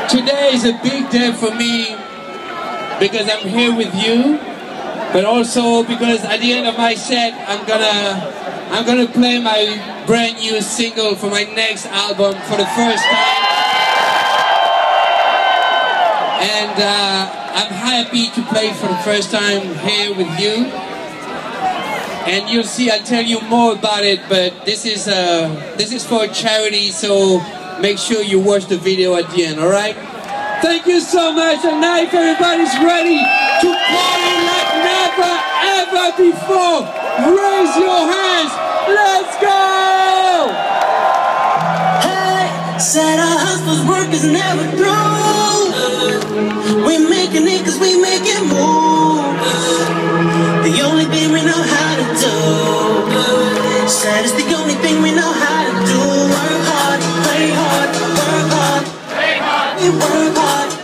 Today is a big day for me because I'm here with you, but also because at the end of my set I'm gonna play my brand new single for my next album for the first time. And I'm happy to play for the first time here with you. And you'll see, I'll tell you more about it, but this is for a charity, so make sure you watch the video at the end, alright? Thank you so much, and now if everybody's ready to party like never ever before, raise your hands, let's go! Hey, said our hustler's work is never through. We making it cause we make it move. The only thing we know how to do. Said it's the only thing we know how to do. Work hard, play hard, work hard, play hard, we work hard.